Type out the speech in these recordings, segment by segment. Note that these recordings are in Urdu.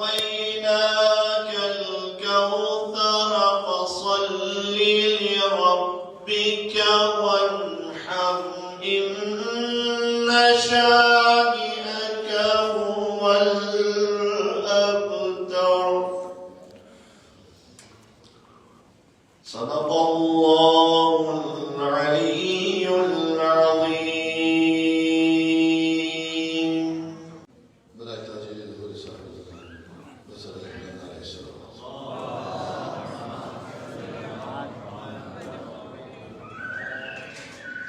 أعطيناك الكوثر فصل لربك وانحر إن شانئك هو الأبتر صدق الله العلي العظيم.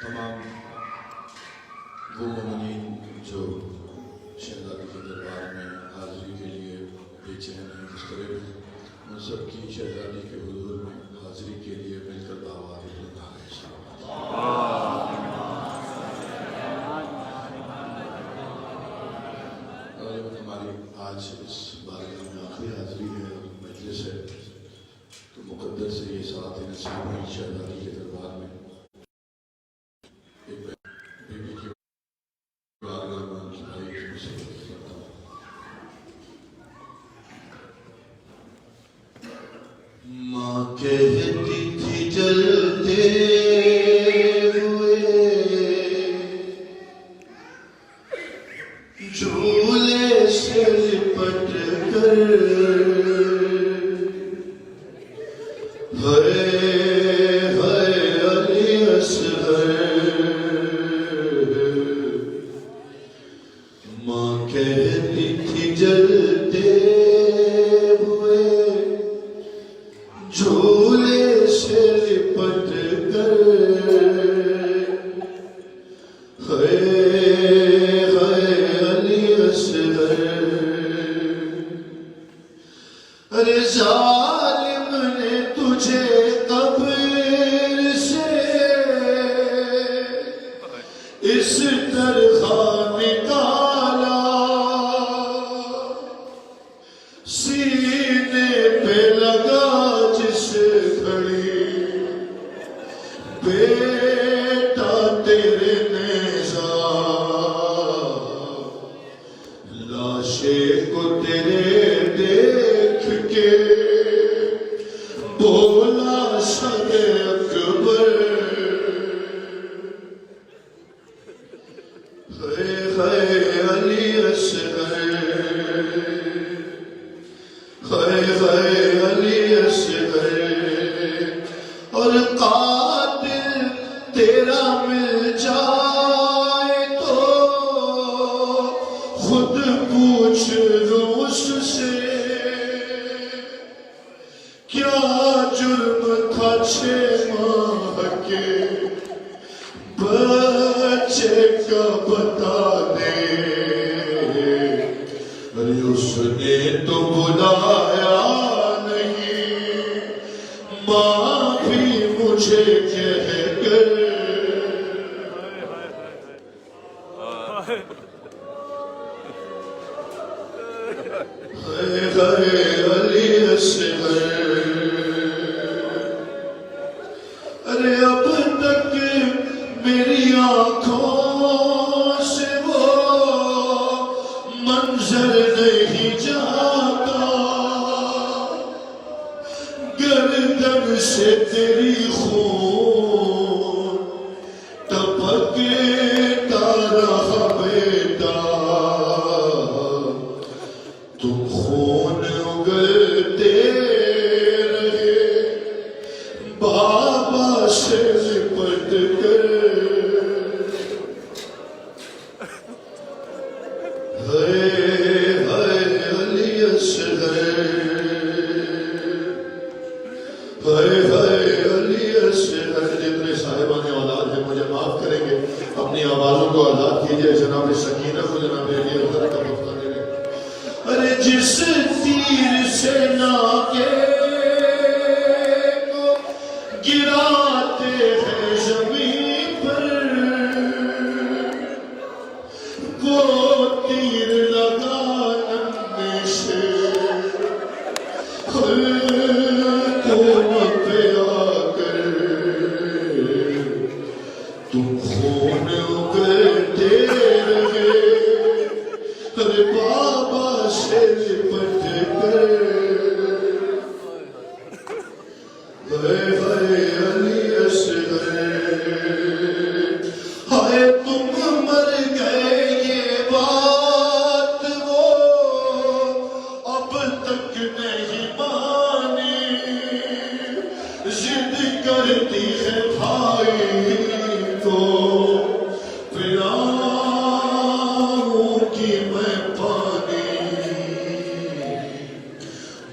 تمام وہ مومنین جو شہزادی کے دربار میں حاضری کے لیے بے چین ہیں، مضطرب ہیں، ان سب کی شہزادی کے حضور میں حاضری کے لیے مل کر دعوات دینا ہے. اور ہماری آج اس بارگاہ میں آخری حاضری ہے اور مجلس ہے، تو مقدر سے یہ ساتھ نصیب ہوئی شہزادی کے دربار میں ماں کہتی تھی جلتے ہوئے جھولے سے لپٹ کر ہائے علی اصغر. ماں کہتی تھی جلتے ہوئے جھولے سے لپٹ کر ہائے علی اصغر. ارے ظالم نے تجھے قبر سے اس طرح نکالا، سینے پہ لگا جس گھڑی بیٹا تیرے نیزہ، لاشے کو تیرے دیکھ کے بولا سر اکبر. ہائے علی اصغر، ہائے علی اصغر. اور قاتل تیرا مل جائے تو خود پوچھ لو اس سے، کیا جرم تھا 6 ماہ کے بچے کا بتا دے. ارے اس نے تو بلایا نہیں، ماں بھی مجھے کہہ کر ہائے علی اصغر. ارے اب تک میری آنکھوں سے وہ منظر نہیں جاتا، گردن سے تیری خون ٹپکتا رہا بیٹا، تم خون اگلتے رہے بابا سے لپٹ کر. ہائے علی اصغر، ہائے علی اصغر. جتنے صاحبان اولاد ہیں مجھے معاف کریں گے، اپنی آوازوں کو آزاد کیجئے. جناب سکینہ کو جناب علی حضرت کا وقفہ دے دیں. ارے جس تیر سے ناکے کو گراتے ہیں زمین پر، وہ تیر لگا نمے سے خلقوں پہ آ کر، تم خون اگلتے رہے. ارے بابا سے لپٹ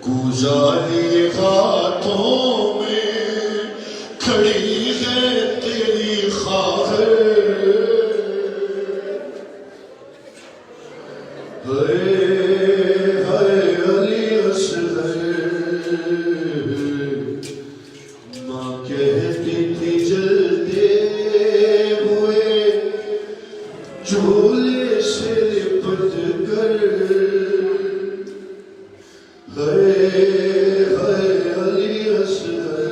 گزاری ہاتھوں میں کھڑی ہے تیری خواہر علی اصغر ماں کہتی تھی جلتے ہوئے جھولے سے لپٹ کر علی اصغر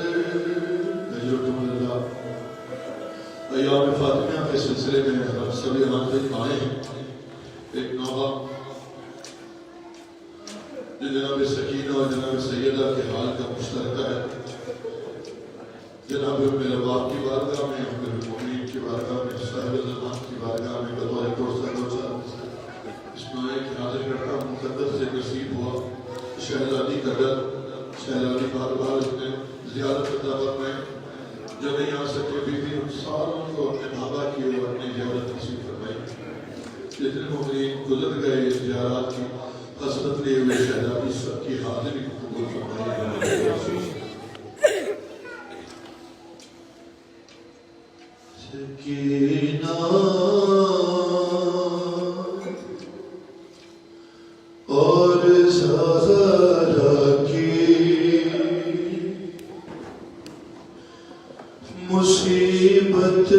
ایام فاطمیہ کے سلسلے میں ہم سبھی حاضر آئے ہیں. ایک نوحہ جو جناب سکینہ اور جناب سیدہ کے حال کا مشترکہ ہے. جناب میرے باپ کی بارگاہ میں، میرے مومنین کی بارگاہ میں، صاحب زمان کی بارگاہ میں بطور پرسر اس نوعے کی حاضر کرتا ہوں. مقدس سے نصیب ہوا شہزادی کا ڈر، شہزادی بار بار اس نے زیارت دعوت میں جو نہیں آ سکے بھی ان ساروں کو اپنے بھابا کی اور اپنی زیارت نصیب فرمائی. جتنے مومنین گزر گئے زیارات کی حسرت لیے ہوئے شہزادی سب کی حاضری قبول فرمائی. سکینہ اور زہرا کی مصیبت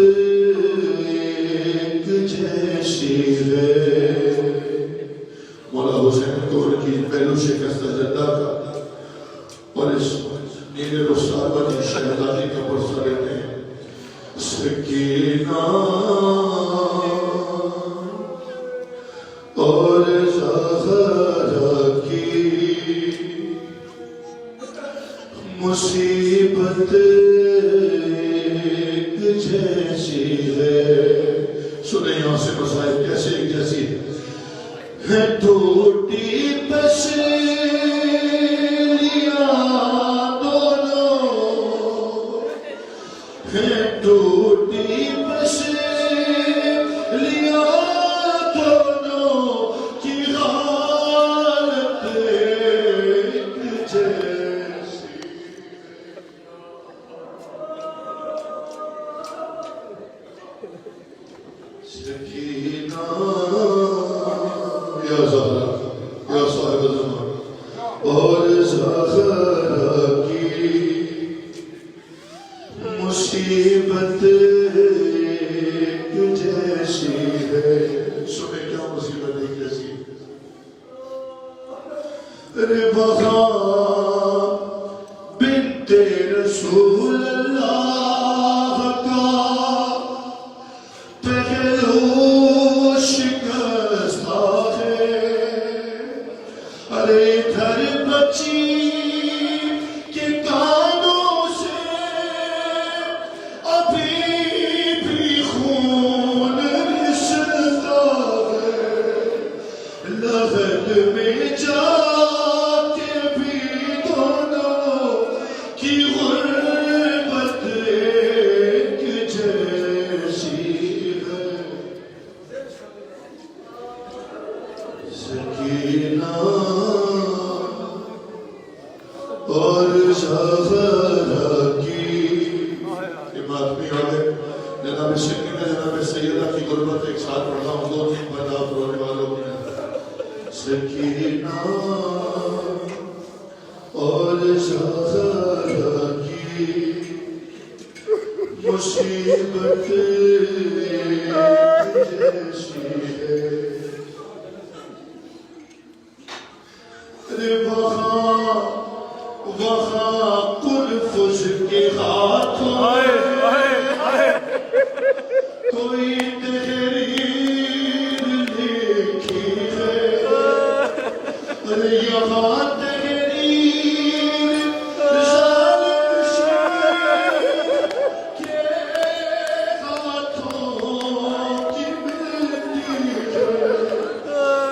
ایک جیسی ہے. مولا حسین کو ان کی پہلو شکست جدہ کا اور اس نیل رخسار والی شہزادی کا پرسہ لیتے ہیں. سکینہ اور زہرا کی مصیبت ایک جیسی ہے. سنیں یہاں سے مسائل کیسے ایک جیسی ہے. ٹوٹی پسلیاں دونوں ہیں، ٹوٹی پسلیاں دونوں کی حالت ایک جیسی. سکینہ یا زہرا یا صاحب زمان اور زہرا کی مصیبت ایک جیسی ہے. سنیں کیا مصیبت ایک جیسی ہے. ربغا بنت رسول اللہ کا پہلو شکستہ ہے. ارے ادھر بچی کے کانوں سے ابھی بھی خون رستا ہے. لغت میں جا کے بھی دونوں کی غربت ایک جیسی ہے. سکینہ اور زہرا کی ماتمی ہو گئے. جناب سکینہ جناب سیدہ کی غربت ایک ساتھ پڑھا ہوں. دو تین برداشت رونے والوں کی. سکینہ اور زہرا کی مصیبت ایک جیسی ہے. وہاں قرفز کے ہاتھوں کوئی تحریر لکھی ہے. ارے یہاں تحریر ظالم شیر کے ہاتھوں کی ملتی ہے.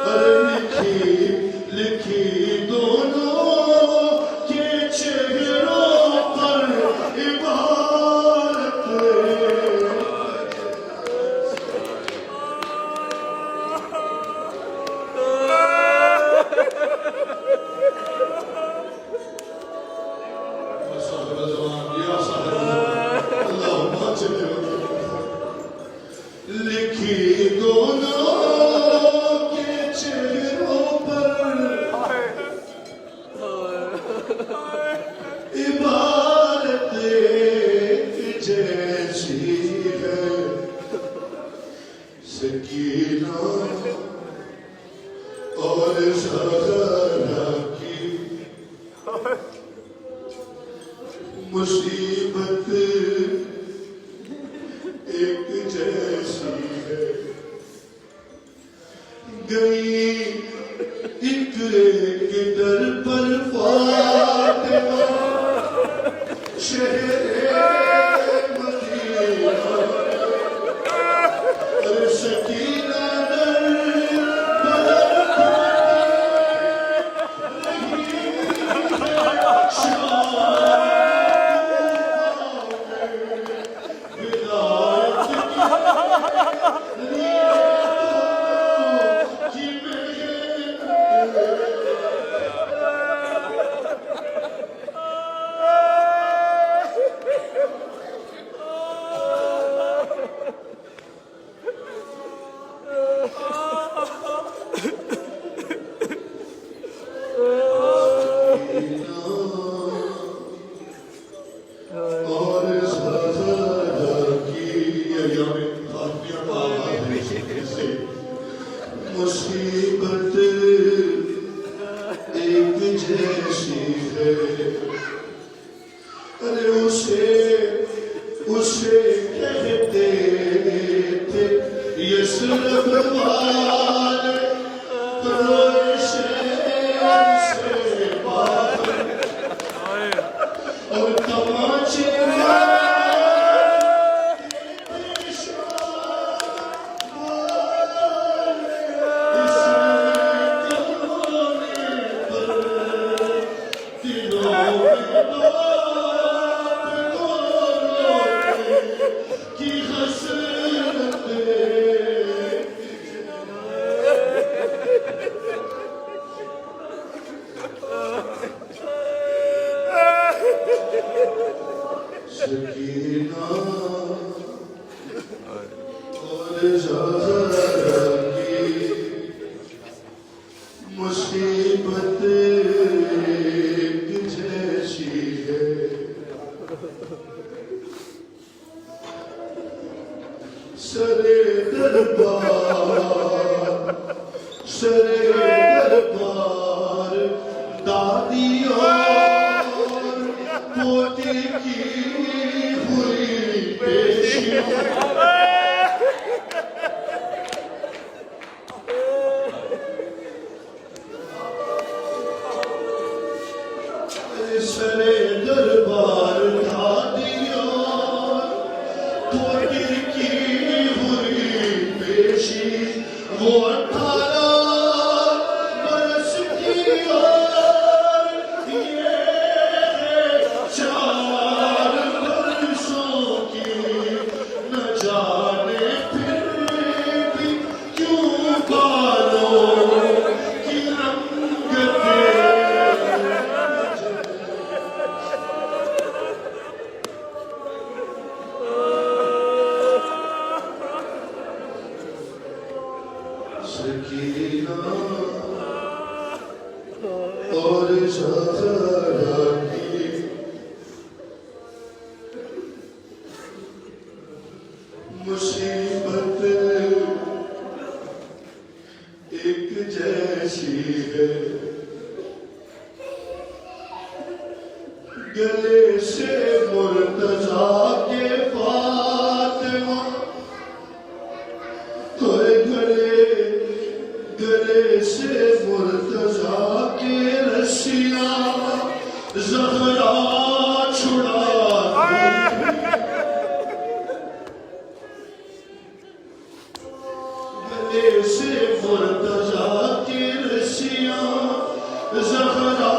ارے لکھی دونوں کے چہروں پر عبارت مصیبت ایک جیسی ہے گئی ایک ایک در پر فاطمہ شہر مدینہ اور سکینہ مصیبت ایک جیسی ہے ارے اسے کہتے تھے یثرب والے شہر سے باہر اور تماچے سکینہ اور زہرا کی مصیبت ایک جیسی ہے سرے دربار دادی اور پوتی کی ہوئی پیشی سرے دربار دادی اور پوتی کی ہوئی پیشی وہ 18 برس کی اور یہ 4 برسوں کی نہ جانے پھر بھی کیوں بالوں کی رنگت سکینہ اور زہرا کی مصیبت ایک جیسی ہے گلے سے مرتضیٰ کے فاطمہ گلے سے مرتضیٰ کے رسیاں زہرا چھڑاتی گلے سے مرتضیٰ کے رسیاں زہرا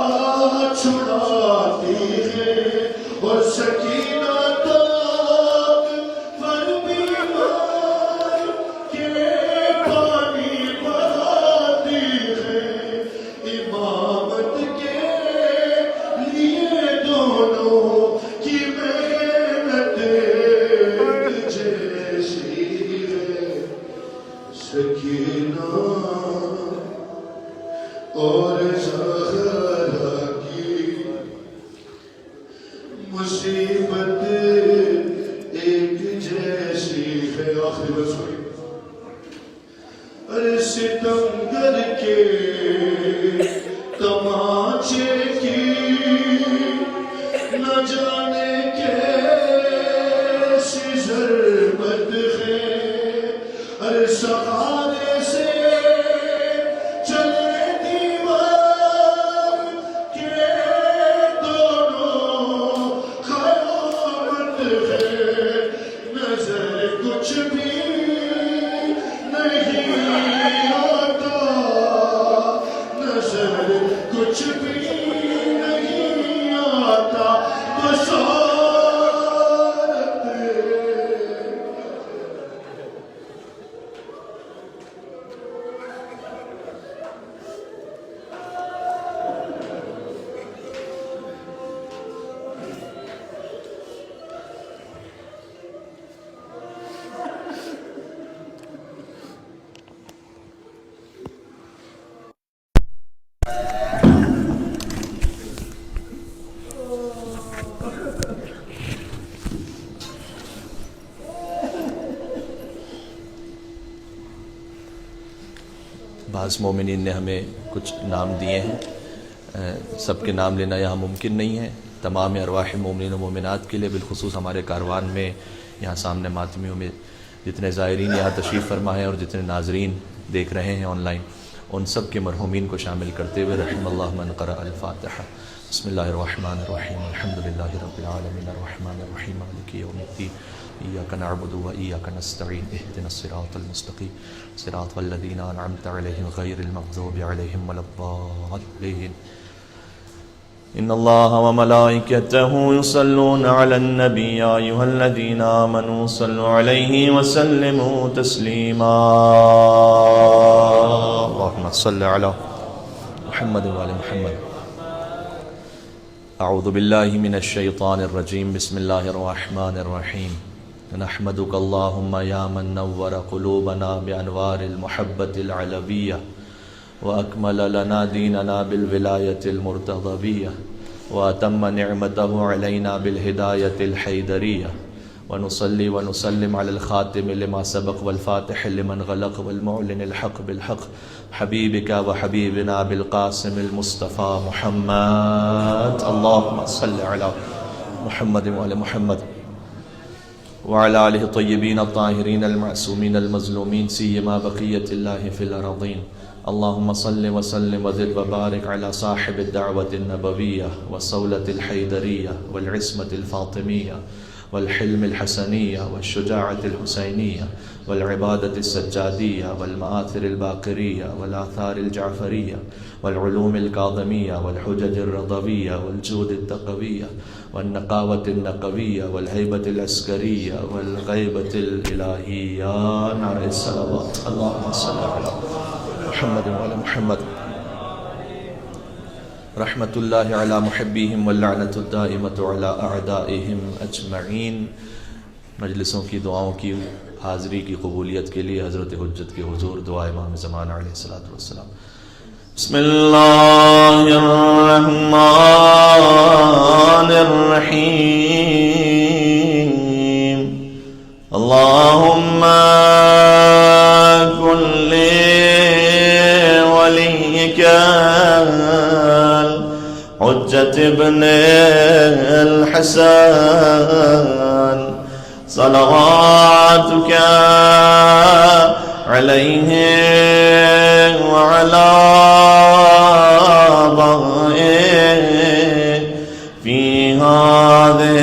چھڑاتی ہے اور سکینہ تاک پر بیمار کے پانی بہاتی ہے امامت کے لیے دونوں کی محنت ایک جیسی ہے سکینہ اور زہرا کی مصیبت ایک جیسی ہے آخری بس ہوئی ارے ستمگر کے تماچے کی نہ جانے کچھ بھی نہیں آتا بشارت بعض مومنین نے ہمیں کچھ نام دیے ہیں، سب کے نام لینا یہاں ممکن نہیں ہے۔ تمام ارواح مومنین و مومنات کے لیے، بالخصوص ہمارے کاروان میں یہاں سامنے ماتمیوں میں جتنے زائرین یہاں تشریف فرما ہیں اور جتنے ناظرین دیکھ رہے ہیں آن لائن، ان سب کے مرحومین کو شامل کرتے ہوئے رحم اللہ من قرأ الفاتحہ۔ بسم اللہ الرحمن الرحیم، الحمدللہ رب العالمین، الرحمن الرحیم، مالک یوم الدین، ایاک نعبد و ایاک نستعین، اہدنا الصراط المستقیم، صراط الذین انعمت علیہم غیر المغضوب علیہم ولا الضالین۔ ان اللہ وملائکتہ یصلون علی النبی یا ایھا الذین آمنوا صلوا علیہ وسلموا تسلیما۔ اللہم صل علی محمد وعلی محمد۔ اعوذ باللہ من الشیطان الرجیم، بسم اللہ الرحمن الرحیم۔ نحمدک اللہم یا من نور قلوبنا بانوار المحبت العلویہ وأكمل لنا ديننا بالولاية المرتضوية وأتم نعمته علينا بالهداية الحيدرية، ونصلي ونسلم على الخاتم لما سبق والفاتح لمن غلق والمعلن الحق بالحق، حبيبك وحبيبنا بالقاسم المصطفى محمد۔ اللهم صل على محمد وعلى محمد وعلى آله الطيبين الطاهرين المعصومين المظلومين، سيما بقية الله في الأرضين۔ اللهم صل وسلم وزد وبارك على صاحب الدعوة النبوية والصولة الحيدرية والعصمة الفاطمية والحلم الحسنية والشجاعة الحسينية والعبادة السجادية والمآثر الباقرية والآثار الجعفرية والعلوم الكاظمية والحجج الرضوية والجود التقوية والنقاوة النقوية والهيبة العسكرية والغيبة الإلهية، نار الصلوات۔ اللهم صل على محمد وعلى محمد۔ رحمت اللہ علی محبیہم واللعنۃ الدائمۃ علی اعدائہم اجمعین۔ مجلسوں کی دعاؤں کی حاضری کی قبولیت کے لیے حضرت حجت کے حضور دعا امام زمان علیہ الصلوۃ والسلام۔ بسم اللہ الرحمن الرحیم۔ اللہم کن ولیک حجت ابن الحسن صلواتک علیہ وعلی آبائہ فی هذه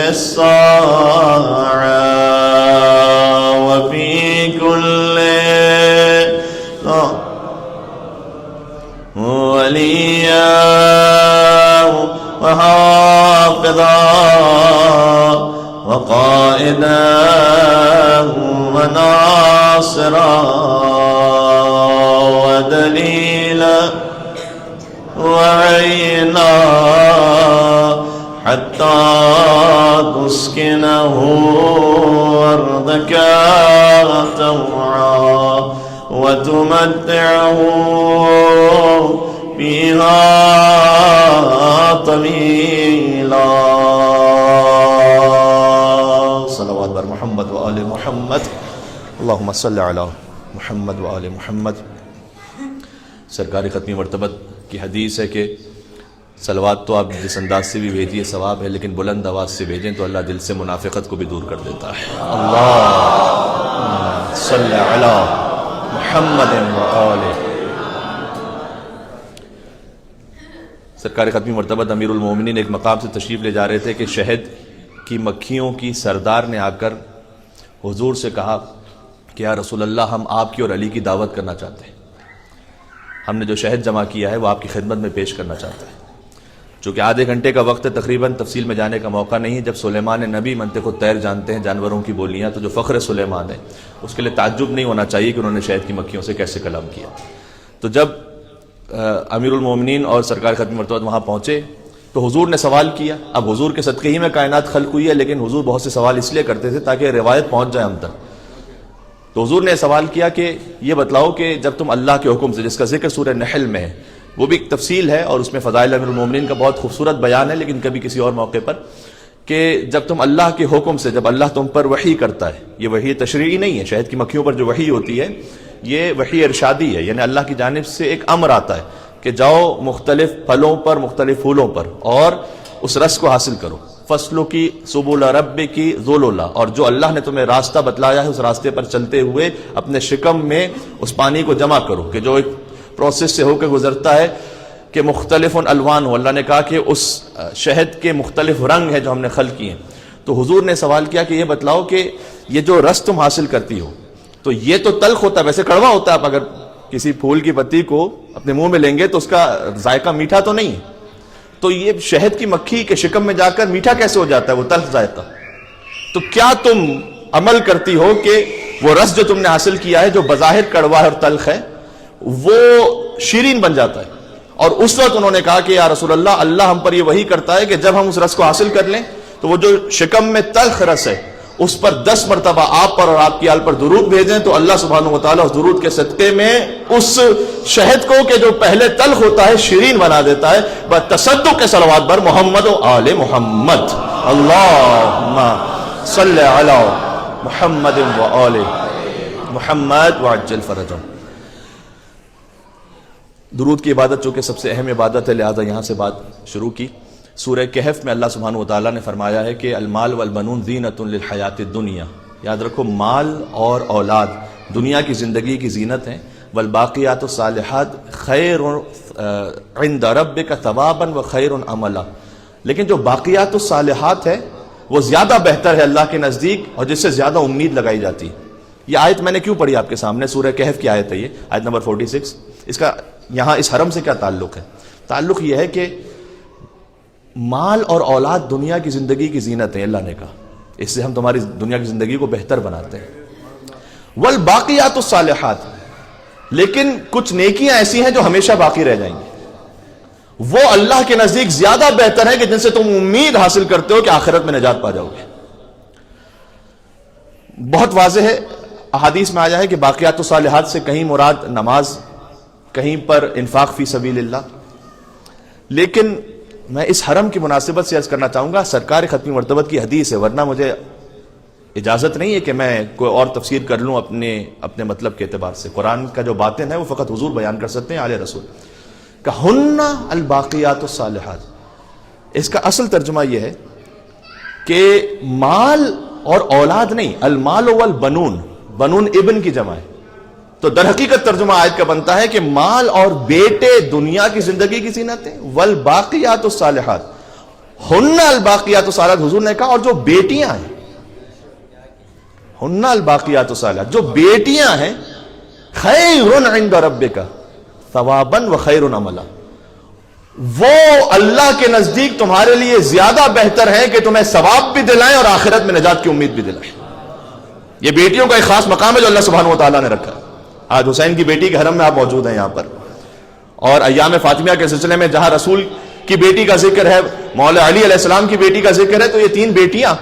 الساعة وفی کل ولیا وحافظا وقائدا وناصرا ودليلا وعينا حتى تسكنه أرضك طوعا وتمتعه فيها طويلا۔ صلوات بر محمد وآل محمد۔ اللہم صل علی محمد وآل محمد۔ سرکار ختمی مرتبت کی حدیث ہے کہ صلوات تو آپ جس انداز سے بھی بھیجیے ثواب ہے، لیکن بلند آواز سے بھیجیں تو اللہ دل سے منافقت کو بھی دور کر دیتا ہے۔ اللہم صل علی محمد وآل۔ سرکار ختمی مرتبت امیر المومنین ایک مقام سے تشریف لے جا رہے تھے کہ شہد کی مکھیوں کی سردار نے آ کر حضور سے کہا کہ یا رسول اللہ، ہم آپ کی اور علی کی دعوت کرنا چاہتے ہیں۔ ہم نے جو شہد جمع کیا ہے وہ آپ کی خدمت میں پیش کرنا چاہتا ہے. چونکہ آدھے گھنٹے کا وقت ہے، تقریباً تفصیل میں جانے کا موقع نہیں ہے. جب سلیمان نبی منطق الطیر جانتے ہیں، جانوروں کی بولیاں، تو جو فخر سلیمان ہے اس کے لیے تعجب نہیں ہونا چاہیے کہ انہوں نے شہد کی مکھیوں سے کیسے کلام کیا. تو جب امیر المومنین اور سرکار ختم مرتبہ وہاں پہنچے تو حضور نے سوال کیا. اب حضور کے صدقے ہی میں کائنات خلق ہوئی ہے، لیکن حضور بہت سے سوال اس لیے کرتے تھے تاکہ روایت پہنچ جائے ہم تک. تو حضور نے سوال کیا کہ یہ بتلاؤ کہ جب تم اللہ کے حکم سے، جس کا ذکر سورہ نحل میں ہے، وہ بھی ایک تفصیل ہے اور اس میں فضائل امیر المومنین کا بہت خوبصورت بیان ہے، لیکن کبھی کسی اور موقع پر، کہ جب تم اللہ کے حکم سے، جب اللہ تم پر وحی کرتا ہے، یہ وحی تشریعی نہیں ہے، شہد کی مکھیوں پر جو وحی ہوتی ہے یہ وحی ارشادی ہے، یعنی اللہ کی جانب سے ایک امر آتا ہے کہ جاؤ مختلف پھلوں پر، مختلف پھولوں پر اور اس رس کو حاصل کرو. فصلوں کی سبل رب کی ذللا، اور جو اللہ نے تمہیں راستہ بتلایا ہے اس راستے پر چلتے ہوئے اپنے شکم میں اس پانی کو جمع کرو، کہ جو ایک پروسیس سے ہو کے گزرتا ہے کہ مختلف الوان ہو. اللہ نے کہا کہ اس شہد کے مختلف رنگ ہیں جو ہم نے خلق کیے ہیں. تو حضور نے سوال کیا کہ یہ بتلاؤ کہ یہ جو رس تم حاصل کرتی ہو تو یہ تو تلخ ہوتا ہے، ویسے کڑوا ہوتا ہے. آپ اگر کسی پھول کی پتی کو اپنے منہ میں لیں گے تو اس کا ذائقہ میٹھا تو نہیں ہے، تو یہ شہد کی مکھی کے شکم میں جا کر میٹھا کیسے ہو جاتا ہے، وہ تلخ ذائقہ. تو کیا تم عمل کرتی ہو کہ وہ رس جو تم نے حاصل کیا ہے، جو بظاہر کڑوا اور تلخ ہے، وہ شیرین بن جاتا ہے. اور اس وقت انہوں نے کہا کہ یا رسول اللہ، اللہ ہم پر یہ وحی کرتا ہے کہ جب ہم اس رس کو حاصل کر لیں تو وہ جو شکم میں تلخ رس ہے اس پر 10 مرتبہ آپ پر اور آپ کی آل پر درود بھیجیں تو اللہ سبحانہ وتعالیٰ اس درود کے صدقے میں اس شہد کو کہ جو پہلے تلخ ہوتا ہے شیرین بنا دیتا ہے. تصدق کے صلوات بر محمد و آل محمد، اللہم صلی علی محمد و آل محمد وعجل فرجهم. درود کی عبادت چونکہ سب سے اہم عبادت ہے، لہذا یہاں سے بات شروع کی. سورہ کہف میں اللہ سبحانہ وتعالیٰ نے فرمایا ہے کہ المال والبنون زینت للحیات الدنیا. یاد رکھو، مال اور اولاد دنیا کی زندگی کی زینت ہیں. والباقیات الصالحات خیر عند ربک ثوابا وخیر عملا. لیکن جو باقیات الصالحات ہے وہ زیادہ بہتر ہے اللہ کے نزدیک اور جس سے زیادہ امید لگائی جاتی ہے. یہ آیت میں نے کیوں پڑھی آپ کے سامنے؟ سورہ کہف کی آیت ہے یہ، آیت نمبر 46. اس کا یہاں اس حرم سے کیا تعلق ہے؟ تعلق یہ ہے کہ مال اور اولاد دنیا کی زندگی کی زینت ہے. اللہ نے کہا اس سے ہم تمہاری دنیا کی زندگی کو بہتر بناتے ہیں. والباقیات الصالحات، لیکن کچھ نیکیاں ایسی ہیں جو ہمیشہ باقی رہ جائیں گی، وہ اللہ کے نزدیک زیادہ بہتر ہیں کہ جن سے تم امید حاصل کرتے ہو کہ آخرت میں نجات پا جاؤ گے. بہت واضح ہے، احادیث میں آیا ہے کہ باقیات الصالحات سے کہیں مراد نماز، کہیں پر انفاق فی سبیل اللہ. لیکن میں اس حرم کی مناسبت سے عرض کرنا چاہوں گا، سرکار ختمی مرتبت کی حدیث ہے، ورنہ مجھے اجازت نہیں ہے کہ میں کوئی اور تفسیر کر لوں اپنے مطلب کے اعتبار سے. قرآن کا جو باطن ہے وہ فقط حضور بیان کر سکتے ہیں، آل رسول. کہن الباقیات الصالحات، اس کا اصل ترجمہ یہ ہے کہ مال اور اولاد نہیں، المال والبنون، بنون ابن کی جمع ہے. تو در حقیقت ترجمہ آیت کا بنتا ہے کہ مال اور بیٹے دنیا کی زندگی کی زینت ہیں. والباقیات الصالحات ہن الباقیات الصالحات، حضور نے کہا، اور جو بیٹیاں ہیں، ہن الباقیات الصالحات، جو بیٹیاں ہیں، خیر عند ربک ثوابا وخیر عملا، وہ اللہ کے نزدیک تمہارے لیے زیادہ بہتر ہے کہ تمہیں ثواب بھی دلائیں اور آخرت میں نجات کی امید بھی دلائیں. یہ بیٹیوں کا ایک خاص مقام ہے جو اللہ سبحانہ وتعالیٰ نے رکھا ہے. آج حسین کی بیٹی کے حرم میں آپ موجود ہیں یہاں پر، اور ایام فاطمیہ کے سلسلے میں جہاں رسول کی بیٹی کا ذکر ہے، مولا علی علیہ السلام کی بیٹی کا ذکر ہے، تو یہ 3 بیٹیاں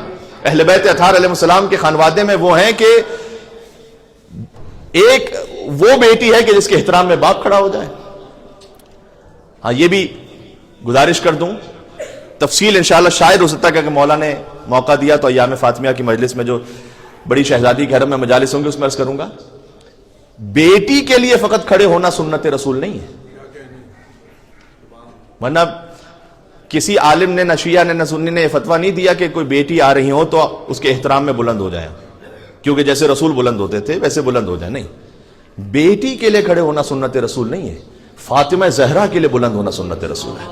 اہل بیت اطہار علیہ السلام کے خانوادے میں وہ ہیں کہ ایک وہ بیٹی ہے کہ جس کے احترام میں باپ کھڑا ہو جائے. ہاں، یہ بھی گزارش کر دوں، تفصیل انشاءاللہ شاید ہو سکتا ہے کہ مولا نے موقع دیا تو ایام فاطمیہ کی مجلس میں جو بڑی شہزادی کے حرم میں مجالس ہوں گے اس میں عرض کروں گا. بیٹی کے لیے فقط کھڑے ہونا سنت رسول نہیں ہے، ورنہ کسی عالم نے، نہ شیعہ نے نہ سنی نے یہ فتویٰ نہیں دیا کہ کوئی بیٹی آ رہی ہو تو اس کے احترام میں بلند ہو جائے، کیونکہ جیسے رسول بلند ہوتے تھے ویسے بلند ہو جائے. نہیں، بیٹی کے لیے کھڑے ہونا سنت رسول نہیں ہے، فاطمہ زہرا کے لیے بلند ہونا سنت رسول ہے.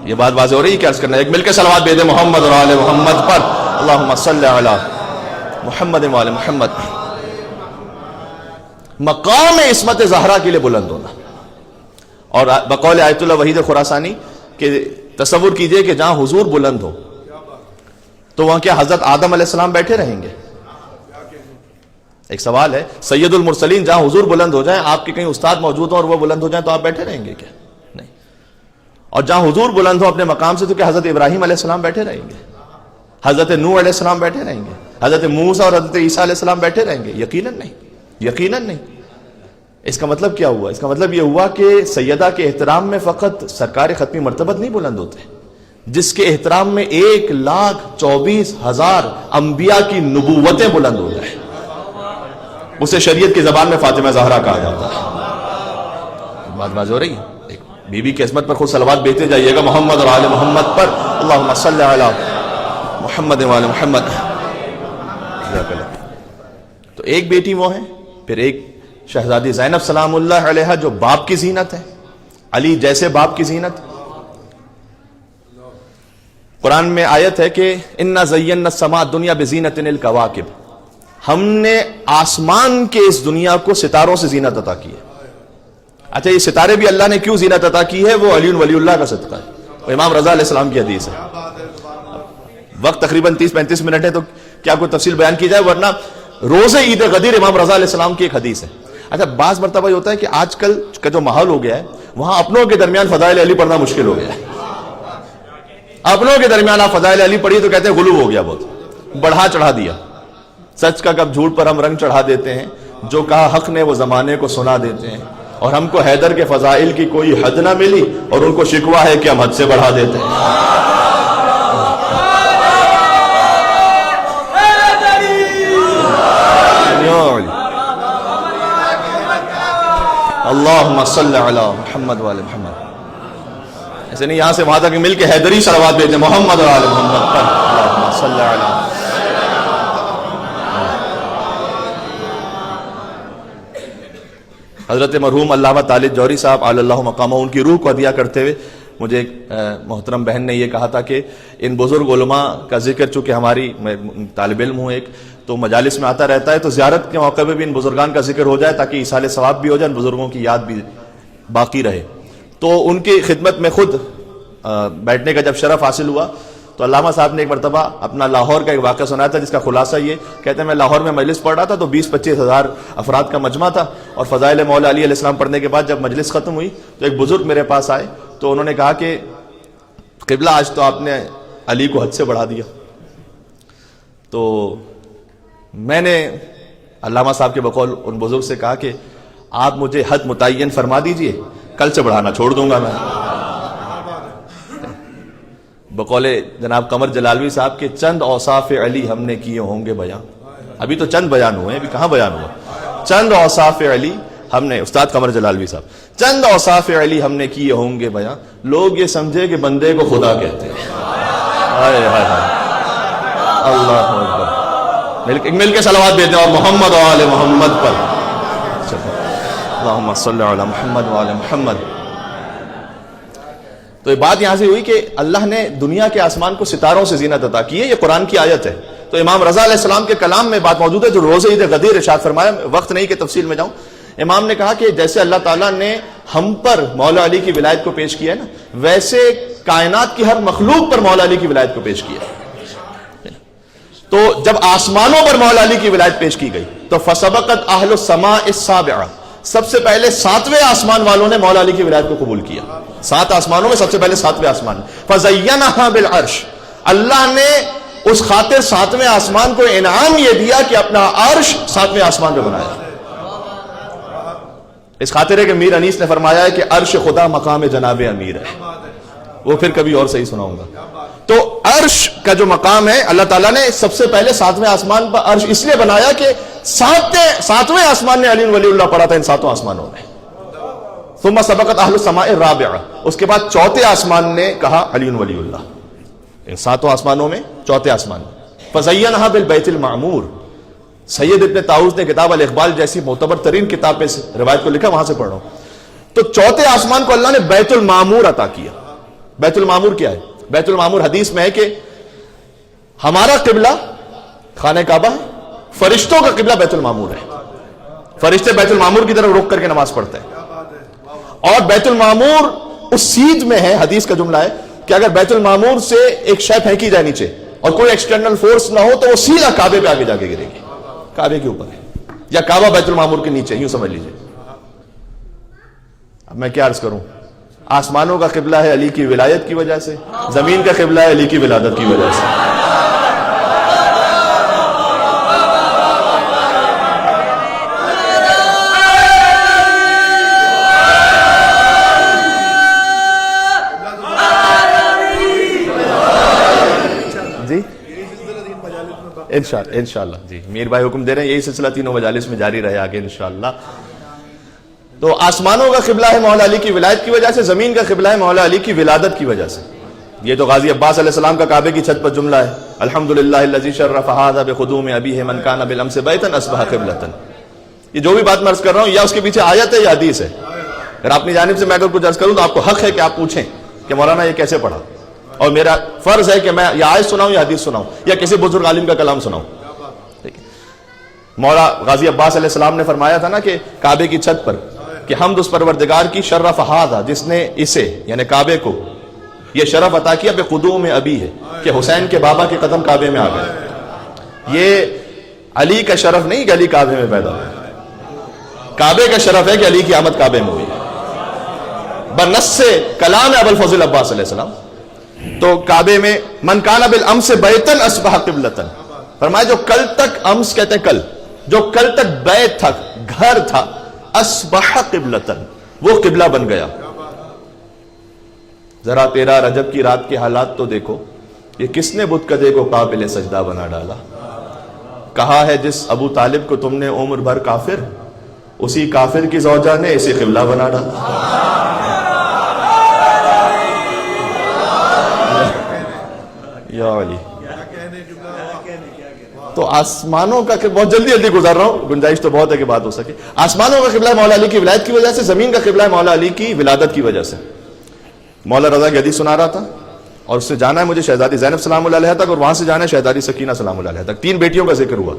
یہ بات واضح ہو رہی ہے کہ عرض کرنا ہے. ایک مل کے صلوات بھیجیں محمد اور آل محمد پر، اللہم صلی علی محمد و آل محمد. مقام عصمت زہرا کے لیے بلند ہونا، اور بقول آیت اللہ وحید خراسانی کہ تصور کیجئے کہ جہاں حضور بلند ہو تو وہاں کیا حضرت آدم علیہ السلام بیٹھے رہیں گے؟ ایک سوال ہے. سید المرسلین جہاں حضور بلند ہو جائیں, آپ کے کہیں استاد موجود ہوں اور وہ بلند ہو جائیں تو آپ بیٹھے رہیں گے کیا؟ نہیں. اور جہاں حضور بلند ہو اپنے مقام سے تو کیا حضرت ابراہیم علیہ السلام بیٹھے رہیں گے؟ حضرت نوح علیہ السلام بیٹھے رہیں گے؟ حضرت موسیٰ اور حضرت عیسیٰ علیہ السلام بیٹھے رہیں گے؟ یقیناً نہیں, یقیناً نہیں. اس کا مطلب کیا ہوا؟ اس کا مطلب یہ ہوا کہ سیدہ کے احترام میں فقط سرکار ختمی مرتبت نہیں بلند ہوتے, جس کے احترام میں 1,24,000 انبیاء کی نبوتیں بلند ہو جائیں, اسے شریعت کی زبان میں فاطمہ زہرا کہا جاتا ہے. بات باز ہو رہی ہے. بی بی کی عصمت پر خود صلوات بھیجتے جائیے گا محمد اور آل محمد پر. اللہم صلی علی محمد و آل محمد. تو ایک بیٹی وہ ہیں, پھر ایک شہزادی زینب سلام اللہ علیہا جو باپ کی زینت ہے, علی جیسے باپ کی زینت. قرآن میں آیت ہے کہ انا زینا السماء الدنیا بزینت الکواکب, ہم نے آسمان کے اس دنیا کو ستاروں سے زینت عطا کی ہے. اچھا, یہ ستارے بھی اللہ نے کیوں زینت عطا کی ہے؟ وہ علی ولی اللہ کا صدقہ ہے. وہ امام رضا علیہ السلام کی حدیث ہے. وقت تقریباً 30-35 منٹ ہے تو کیا کوئی تفصیل بیان کی جائے, ورنہ روز عید غدیر امام رضا علیہ السلام کی ایک حدیث ہے. اچھا, بعض مرتبہ یہ ہوتا ہے کہ آج کل کا جو ماحول ہو گیا ہے وہاں اپنوں کے درمیان فضائل علی پڑھنا مشکل ہو گیا ہے. اپنوں کے درمیان آپ فضائل علی پڑھی تو کہتے ہیں غلو ہو گیا, بہت بڑھا چڑھا دیا. سچ کا کب جھوٹ پر ہم رنگ چڑھا دیتے ہیں, جو کہا حق نے وہ زمانے کو سنا دیتے ہیں, اور ہم کو حیدر کے فضائل کی کوئی حد نہ ملی اور ان کو شکوہ ہے کہ ہم حد سے بڑھا دیتے ہیں. اللہم صلی علی محمد وآل محمد. ایسے نہیں یہاں سے وہاں تک مل کے حیدری صلوات بھیجتے ہیں محمد وآل محمد پر. اللہم صلی علی. حضرت مرحوم علامہ طالب جوہری صاحب علی اللہ مقامہ, ان کی روح کو عطیہ کرتے ہوئے مجھے ایک محترم بہن نے یہ کہا تھا کہ ان بزرگ علماء کا ذکر, چونکہ ہماری میں طالب علم ہوں ایک, تو مجالس میں آتا رہتا ہے, تو زیارت کے موقع پہ بھی ان بزرگان کا ذکر ہو جائے تاکہ ایصال ثواب بھی ہو جائے, ان بزرگوں کی یاد بھی باقی رہے. تو ان کی خدمت میں خود بیٹھنے کا جب شرف حاصل ہوا تو علامہ صاحب نے ایک مرتبہ اپنا لاہور کا ایک واقعہ سنایا تھا, جس کا خلاصہ یہ کہتے ہیں میں لاہور میں مجلس پڑھ رہا تھا تو 20-25 ہزار افراد کا مجمع تھا, اور فضائل مولا علی علیہ السلام پڑھنے کے بعد جب مجلس ختم ہوئی تو ایک بزرگ میرے پاس آئے تو انہوں نے کہا کہ قبلہ آج تو آپ نے علی کو حد سے بڑھا دیا. تو میں نے علامہ صاحب کے بقول ان بزرگ سے کہا کہ آپ مجھے حد متعین فرما دیجئے, کل سے بڑھانا چھوڑ دوں گا میں. بقول جناب قمر جلالوی صاحب کے چند اوصاف علی ہم نے کیے ہوں گے بیان. ابھی تو چند بیان ہوئے ہیں, ابھی کہاں بیان ہوا. چند اوصاف علی ہم نے, استاد قمر جلالوی صاحب, چند اوصاف علی ہم نے کیے ہوں گے بیان, لوگ یہ سمجھے کہ بندے کو خدا کہتے ہیں. ہائے ہائے ہائے, اللہ اکبر. مل کے صلوات بھیجتے ہیں اور محمد و آل محمد پر. اللہم صلی علی محمد و آل محمد. تو یہ بات یہاں سے ہوئی کہ اللہ نے دنیا کے آسمان کو ستاروں سے زینت عطا کی ہے, یہ قرآن کی آیت ہے. تو امام رضا علیہ السلام کے کلام میں بات موجود ہے جو روز عید غدیر ارشاد فرمایا. وقت نہیں کہ تفصیل میں جاؤں. امام نے کہا کہ جیسے اللہ تعالیٰ نے ہم پر مولا علی کی ولایت کو پیش کیا ہے نا, ویسے کائنات کی ہر مخلوق پر مولا علی کی ولایت کو پیش کیا. تو جب آسمانوں پر مولا علی کی ولایت پیش کی گئی تو فسبقت اہل السماء السابعہ, سب سے پہلے 7ویں آسمان والوں نے مولا علی کی ولایت کو قبول کیا. 7 آسمانوں میں سب سے پہلے 7ویں آسمان. فزینھا بالعرش, اللہ نے اس خاطر 7ویں آسمان کو انعام یہ دیا کہ اپنا عرش 7ویں آسمان پہ بنایا. اس خاطر ہے کہ میر انیس نے فرمایا ہے کہ عرش خدا مقام جناب امیر ہے, وہ پھر کبھی اور صحیح سناؤں گا. تو عرش کا جو مقام ہے اللہ تعالیٰ نے سب سے پہلے 7ویں آسمان پر عرش اس لیے بنایا کہ 7ویں آسمان نے علی ولی اللہ پڑھا تھا ان 7 آسمانوں میں. ثم سبقت اہل السماء الرابعہ, اس کے بعد 4تھے آسمان نے کہا علی ولی اللہ. ان 7 آسمانوں میں 4تھے آسمان. فزینھا بالبیت المعمور, سید ابن طاؤس نے کتاب الاقبال جیسی معتبر ترین کتاب پہ روایت کو لکھا, وہاں سے پڑھ رہا ہوں. تو 4تھے آسمان کو اللہ نے بیت المعمور عطا کیا. بیت المعمور کیا ہے؟ بیت المعمور حدیث میں ہے کہ ہمارا قبلہ خانہ کعبہ ہے, فرشتوں کا قبلہ بیت المعمور ہے. فرشتے بیت المعمور کی طرف رخ کر کے نماز پڑھتے ہیں, اور بیت المعمور اس سیدھ میں ہے، حدیث کا جملہ ہے کہ اگر بیت المعمور سے ایک شے پھینکی جائے نیچے اور کوئی ایکسٹرنل فورس نہ ہو تو وہ سیدھا کعبے پہ آگے جا کے گرے گی، کعبے کے اوپر ہے، یا کعبہ بیت المعمور کے نیچے، یوں سمجھ لیجیے۔ اب میں کیا عرض کروں، آسمانوں کا قبلہ ہے علی کی ولایت کی وجہ سے، زمین کا قبلہ ہے علی کی ولادت کی وجہ سے۔ جی انشاءاللہ جی میر بھائی حکم دے رہے ہیں، یہی سلسلہ تینوں مجالس میں جاری رہے آگے انشاءاللہ۔ تو آسمانوں کا قبلہ ہے مولا علی کی ولایت کی وجہ سے، زمین کا قبلہ ہے مولا علی کی ولادت کی وجہ سے۔ یہ تو غازی عباس علیہ السلام کا کعبے کی چھت پر جملہ ہے، الحمدللہ الذی شرف ھذا بقدوم ابیہ من کان بالامس بیتا اصبح قبلۃ۔ یہ جو بھی بات میں عرض کر رہا ہوں یا اس کے پیچھے آیت ہے یا حدیث ہے، اگر اپنی جانب سے میں اگر کچھ عرض کروں تو آپ کو حق ہے کہ آپ پوچھیں کہ مولانا یہ کیسے پڑھا، اور میرا فرض ہے کہ میں یا آیت سناؤں یا حدیث سناؤں یا کسی بزرگ عالم کا کلام سناؤں۔ مولا غازی عباس علیہ السلام نے فرمایا تھا نا کہ کعبے کی چھت پر کہ حمد اس پروردگار کی شرف ھذا، جس نے اسے یعنی کعبے کو یہ شرف عطا کیا بقدوم ابی ہے کہ حسین کے بابا کے قدم کعبے میں آ گئے۔ یہ علی کا شرف نہیں کہ علی کعبے میں پیدا ہوا، کعبے کا شرف ہے کہ علی کی آمد کعبے میں ہوئی بنص کلام ابو الفضل عباس علیہ السلام۔ تو کعبے میں من کان بالامس بیتا اصبح قبلۃ، فرمایا جو کل تک، امس کہتے ہیں کل، جو کل تک بیت تھا گھر تھا، اصبح قبلۃ وہ قبلہ بن گیا۔ ذرا 13 رجب کی رات کے حالات تو دیکھو، یہ کس نے بت کدے کو قابل سجدہ بنا ڈالا؟ کہا ہے جس ابو طالب کو تم نے عمر بھر کافر، اسی کافر کی زوجہ نے اسے قبلہ بنا ڈالا۔ یا علی، تو آسمانوں کا بہت جلدی گزار رہا ہوں، گنجائش تو بہت ہے کہ بات ہو سکے۔ آسمانوں کا قبلہ مولا علی کی ولایت کی وجہ سے، زمین کا قبلہ مولا علی کی ولادت کی وجہ سے۔ مولا رضا کی حدیث سنا رہا تھا اور اس سے جانا ہے مجھے شہزادی زینب سلام اللہ علیہا تک، اور وہاں سے جانا ہے شہزادی سکینہ سلام اللہ علیہا تک۔ 3 بیٹیوں کا ذکر ہوا،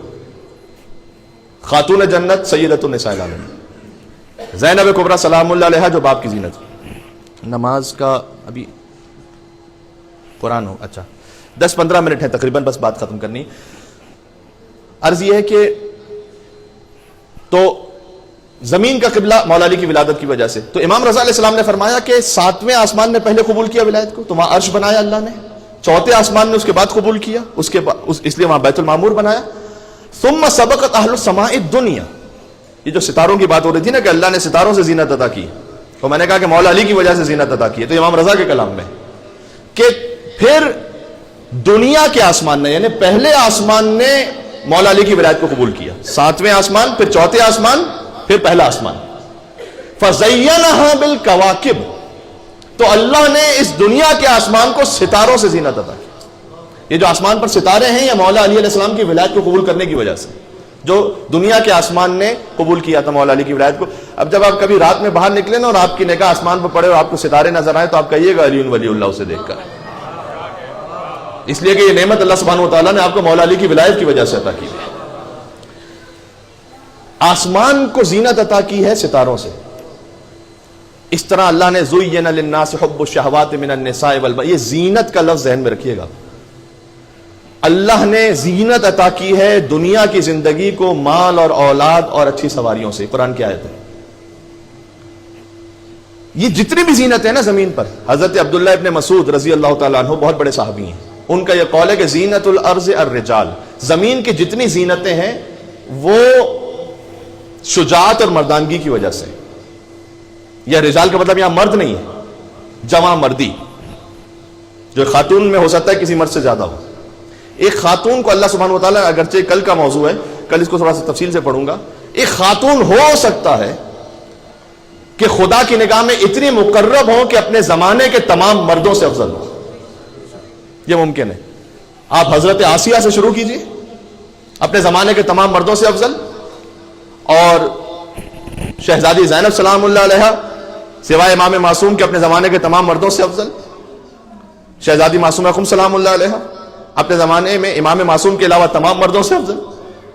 خاتون جنت سیدۃ النساء العالمین زینب کبریٰ سلام اللہ علیہا جو باپ کی زینت۔ نماز کا ابھی قرآن ہو، اچھا 10-15 منٹ ہے تقریباً، بس بات ختم کرنی۔ عرض یہ ہے کہ تو زمین کا قبلہ مولا علی کی ولادت کی وجہ سے، تو امام رضا علیہ السلام نے فرمایا کہ 7ویں آسمان نے پہلے قبول کیا ولایت کو، تو وہاں عرش بنایا اللہ نے، 4تھے آسمان نے اس کے بعد قبول کیا، اس لیے وہاں بیت المعمور بنایا۔ ثم سبقت اہل السماء الدنیا، یہ جو ستاروں کی بات ہو رہی تھی نا کہ اللہ نے ستاروں سے زینت عطا کی، تو میں نے کہا کہ مولا علی کی وجہ سے زینت عطا کی ہے، تو امام رضا کے کلام میں کہ پھر دنیا کے آسمان نے، یعنی پہلے آسمان نے مولا علی کی ولایت کو قبول کیا، 7ویں آسمان، پھر 4تھے آسمان، پھر پہلا آسمان۔ فَزَيَّنَهَا بِالْكَوَاكِبِ، تو اللہ نے اس دنیا کے آسمان کو ستاروں سے زینت عطا کی۔ یہ جو آسمان پر ستارے ہیں یہ مولا علی علیہ السلام کی ولایت کو قبول کرنے کی وجہ سے، جو دنیا کے آسمان نے قبول کیا تھا مولا علی کی ولایت کو۔ اب جب آپ کبھی رات میں باہر نکلے نا اور آپ کی نگاہ آسمان پر پڑے اور آپ کو ستارے نظر آئے تو آپ کہیے گا علی ولی اللہ اسے دیکھ کر، اس لیے کہ یہ نعمت اللہ سبحانہ وتعالیٰ نے آپ کو مولا علی کی ولایت کی وجہ سے عطا کی ہے۔ آسمان کو زینت عطا کی ہے ستاروں سے۔ اس طرح اللہ نے زُیِّنَ لِلنَّاسِ حُبُّ الشَّهَوَاتِ مِنَ النِّسَاءِ وَالْبَنِينَ، یہ زینت کا لفظ ذہن میں رکھیے گا، اللہ نے زینت عطا کی ہے دنیا کی زندگی کو مال اور اولاد اور اچھی سواریوں سے۔ قرآن کی آیت ہے، یہ جتنی بھی زینت ہے نا زمین پر، حضرت عبداللہ ابن مسعود رضی اللہ تعالیٰ عنہ بہت بڑے صحابی ہیں، ان کا یہ قول ہے کہ زینت الارض الرجال، زمین کی جتنی زینتیں ہیں وہ شجاعت اور مردانگی کی وجہ سے۔ یہ رجال کا مطلب یہاں مرد نہیں ہے، جوان مردی، جو خاتون میں ہو سکتا ہے کسی مرد سے زیادہ ہو۔ ایک خاتون کو اللہ سبحانہ وتعالیٰ، اگرچہ کل کا موضوع ہے، کل اس کو تھوڑا سا تفصیل سے پڑھوں گا، ایک خاتون ہو سکتا ہے کہ خدا کی نگاہ میں اتنی مقرب ہو کہ اپنے زمانے کے تمام مردوں سے افضل ہو، یہ ممکن ہے۔ آپ حضرت آسیہ سے شروع کیجئے، اپنے زمانے کے تمام مردوں سے افضل، اور شہزادی زینب سلام اللہ علیہا سوائے امام معصوم کے اپنے زمانے کے تمام مردوں سے افضل، شہزادی معصومہ خم سلام اللہ علیہا اپنے زمانے میں امام معصوم کے علاوہ تمام مردوں سے افضل،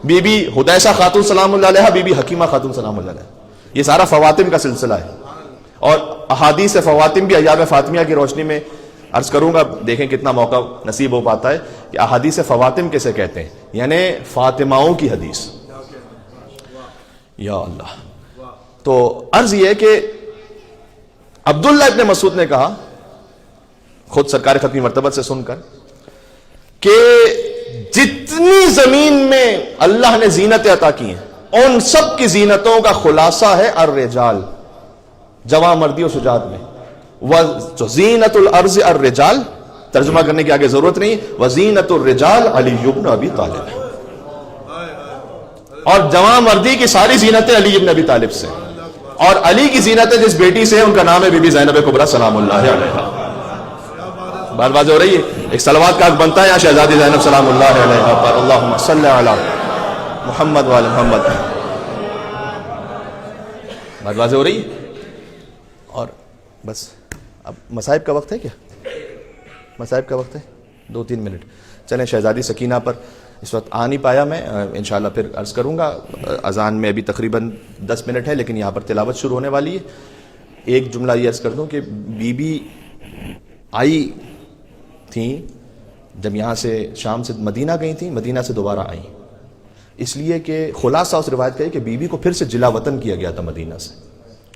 بی بی حدیثہ خاتون سلام اللہ علیہا، بی بی حکیمہ خاتون سلام اللہ علیہا، یہ سارا فواتن کا سلسلہ ہے۔ اور احادیث فواتم بھی ایام فاطمیہ کی روشنی میں عرض کروں گا، دیکھیں کتنا موقع نصیب ہو پاتا ہے کہ احادیث فواتم کیسے کہتے ہیں، یعنی فاطماؤں کی حدیث. یا اللہ. تو عرض یہ ہے کہ عبداللہ ابن مسعود نے کہا خود سرکار ختمی مرتبت سے سن کر کہ جتنی زمین میں اللہ نے زینتیں عطا کی ہیں ان سب کی زینتوں کا خلاصہ ہے الرجال، جواں مردی و شجاعت میں. وزینت الارض الرجال، ترجمہ کرنے کی آگے ضرورت نہیں، وزینت الرجال علی بن ابی طالب، اور جواں مردی کی ساری زینتیں علی بن ابی طالب سے، اور علی کی زینتیں جس بیٹی سے ہیں ان کا نام ہے بی بی زینب کبریٰ سلام اللہ علیہا. بات واضح ہو رہی ہے. ایک صلوات کا حق بنتا ہے یہاں شہزادی زینب سلام اللہ علیہا پر، اللہم صلی علی محمد وعلی محمد. بات واضح ہو رہی ہے. اور بس اب مصائب کا وقت ہے کیا؟ مصائب کا وقت ہے 2-3 منٹ. چلیں شہزادی سکینہ پر اس وقت آ نہیں پایا میں، انشاءاللہ پھر عرض کروں گا. اذان میں ابھی تقریباً 10 منٹ ہے لیکن یہاں پر تلاوت شروع ہونے والی ہے. ایک جملہ یہ عرض کر دوں کہ بی بی آئی تھیں جب یہاں سے شام سے مدینہ گئی تھیں، مدینہ سے دوبارہ آئیں، اس لیے کہ خلاصہ اس روایت کا ہے کہ بی بی کو پھر سے جلا وطن کیا گیا تھا مدینہ سے.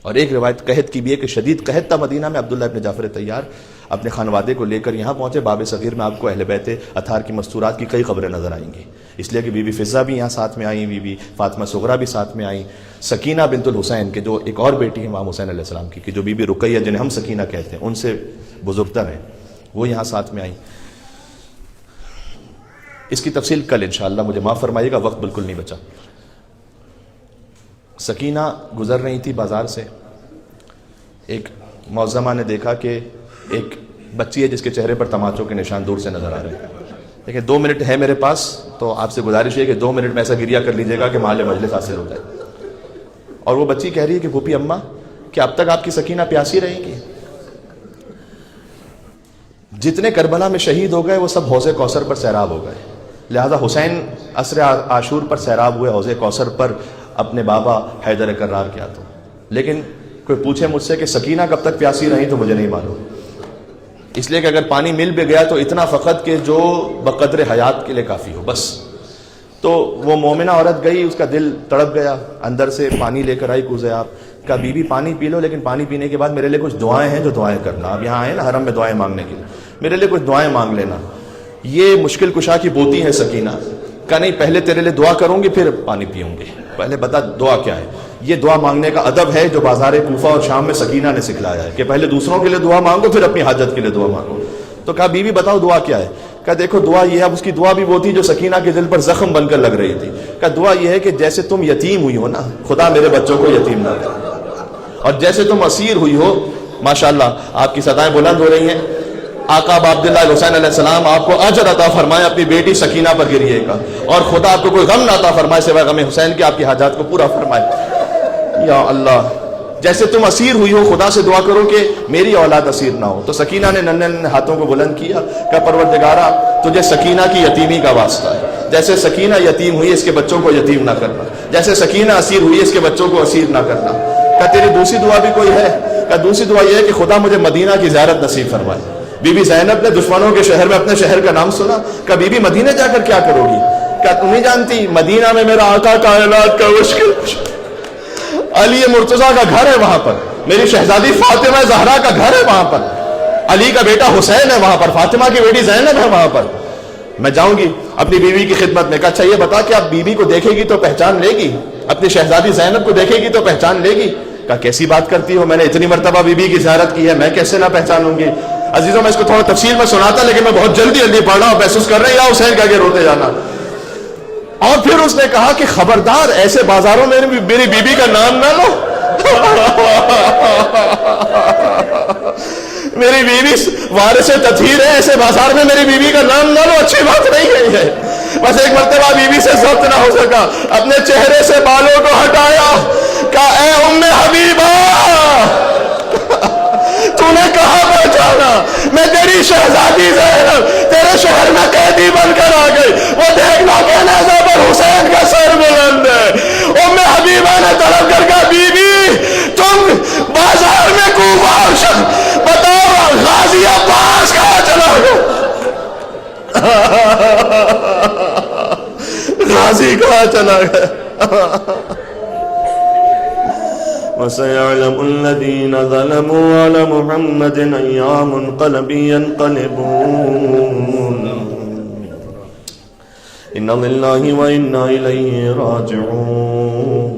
اور ایک روایت قحط کی بھی ہے کہ شدید قحط تھا مدینہ میں. عبداللہ ابن جعفر طیار اپنے خانوادے کو لے کر یہاں پہنچے. باب صغیر میں آپ کو اہل بیت اطہار کی مستورات کی کئی خبریں نظر آئیں گی، اس لیے کہ بی بی فضہ بھی یہاں ساتھ میں آئیں، بی بی فاطمہ صغریٰ بھی ساتھ میں آئیں، سکینہ بنت الحسین کے جو ایک اور بیٹی ہے امام حسین علیہ السلام کی، کہ جو بی بی رقیہ جنہیں ہم سکینہ کہتے ہیں، ان سے بزرگتر ہیں، وہ یہاں ساتھ میں آئیں. اس کی تفصیل کل انشاءاللہ، مجھے معاف فرمائیے گا وقت بالکل نہیں بچا. سکینہ گزر رہی تھی بازار سے، ایک معظمہ نے دیکھا کہ ایک بچی ہے جس کے چہرے پر تماچوں کے نشان دور سے نظر آ رہے ہیں. دیکھیں 2 منٹ ہے میرے پاس، تو آپ سے گزارش ہے کہ 2 منٹ میں ایسا گریہ کر لیجیے گا کہ محل مجلس حاصل ہو جائے. اور وہ بچی کہہ رہی ہے کہ پھوپھی اماں کہ اب تک آپ کی سکینہ پیاسی رہے گی؟ جتنے کربلا میں شہید ہو گئے وہ سب حوض کوثر پر سیراب ہو گئے، لہذا حسین عصر عاشور پر سیراب ہوئے حوض کوثر پر اپنے بابا حیدر کرار کیا. تو لیکن کوئی پوچھے مجھ سے کہ سکینہ کب تک پیاسی رہی تو مجھے نہیں معلوم، اس لیے کہ اگر پانی مل بھی گیا تو اتنا فقط کہ جو بقدر حیات کے لیے کافی ہو بس. تو وہ مومنہ عورت گئی، اس کا دل تڑپ گیا، اندر سے پانی لے کر آئی کوزے آپ کا، بی بی پانی پی لو لیکن پانی پینے کے بعد میرے لیے کچھ دعائیں ہیں جو دعائیں کرنا. اب یہاں آئے نا حرم میں دعائیں مانگنے کے لیے، میرے لیے کچھ دعائیں مانگ لینا. یہ مشکل کشا کی بوتی ہے سکینہ. کہا نہیں پہلے تیرے لیے دعا کروں گی پھر پانی پیوں گی، پہلے بتا دعا کیا ہے. یہ دعا مانگنے کا ادب ہے جو بازار کوفہ اور شام میں سکینہ نے سکھلایا ہے کہ پہلے دوسروں کے لیے دعا مانگو پھر اپنی حاجت کے لیے دعا مانگو. تو کہا بی بی بتاؤ دعا کیا ہے؟ کہا دیکھو دعا یہ ہے. اب اس کی دعا بھی وہ تھی جو سکینہ کے دل پر زخم بن کر لگ رہی تھی. کہا دعا یہ ہے کہ جیسے تم یتیم ہوئی ہو نا، خدا میرے بچوں کو یتیم نہ کر، اور جیسے تم اسیر ہوئی ہو، ماشاءاللہ آپ کی صدائیں بلند ہو رہی ہیں، آقا عبداللہ حسین علیہ السلام آپ کو اجر عطا فرمائے اپنی بیٹی سکینہ پر گریے کا، اور خدا آپ کو کوئی غم نہ عطا فرمائے سوائے غم حسین کے، آپ کی حاجات کو پورا فرمائے. یا اللہ جیسے تم اسیر ہوئی ہو خدا سے دعا کرو کہ میری اولاد اسیر نہ ہو. تو سکینہ نے ننھے ننھے ہاتھوں کو بلند کیا کہ پروردگارا تجھے سکینہ کی یتیمی کا واسطہ ہے، جیسے سکینہ یتیم ہوئی اس کے بچوں کو یتیم نہ کرنا، جیسے سکینہ اسیر ہوئی اس کے بچوں کو اسیر نہ کرنا. کہ تیری دوسری دعا بھی کوئی ہے؟ کہ دوسری دعا یہ ہے کہ خدا مجھے مدینہ کی زیارت نصیب فرمائے. بی بی زینب نے دشمنوں کے شہر میں اپنے شہر کا نام سنا. کہ بی بی مدینہ جا کر کیا کرو گی؟ کیا تم نہیں جانتی مدینہ میں میرا آقا کائنات کا مشکل علی مرتضیٰ کا گھر ہے، وہاں پر میری شہزادی فاطمہ زہرا کا گھر ہے، وہاں پر علی کا بیٹا حسین ہے، وہاں پر فاطمہ کی بیٹی زینب ہے، وہاں پر میں جاؤں گی اپنی بیوی کی خدمت میں. کہا اچھا یہ بتا کہ اب بیوی کو دیکھے گی تو پہچان لے گی، اپنی شہزادی زینب کو دیکھے گی تو پہچان لے گی؟ کہا کیسی بات کرتی ہو، میں نے اتنی مرتبہ بیوی کی زیارت کی ہے، میں کیسے نہ پہچانوں گی؟ عزیزوں میں اس کو تھوڑا تفصیل میں سناتا لیکن میں بہت جلدی پڑھ رہا ہوں، محسوس کر رہے ہیں یا حسین کہہ کے روتے جانا. اور پھر اس نے کہا کہ خبردار ایسے بازاروں میں میری بیوی کا نام نہ لو. میری بیوی وارث تطہیر ہے، ایسے بازار میں میری بیوی کا نام نہ لو، اچھی بات نہیں گئی ہے. بس ایک مرتبہ بیوی سے ضبط نہ ہو سکا، اپنے چہرے سے بالوں کو ہٹایا، کہا اے ام حبیبہ تو نے کہاں پہنچانا؟ میں تیری شہزادی زینب تیرے شہر میں قیدی بن کر آ گئی، وہ دیکھنا کہ نیزے پر حسین کا سر بلند ہے. ام حبیبہ نے طلب کر کہا بی بی تم بازار میں غازی کہاں چلا گیا؟ وَسَيَعْلَمُ الَّذِينَ ظَلَمُوا عَلَى مُحَمَّدٍ أَيَّ مُنْقَلَبٍ يَنْقَلِبُونَ إِنَّ لِلَّهِ وَإِنَّا إِلَيْهِ رَاجِعُونَ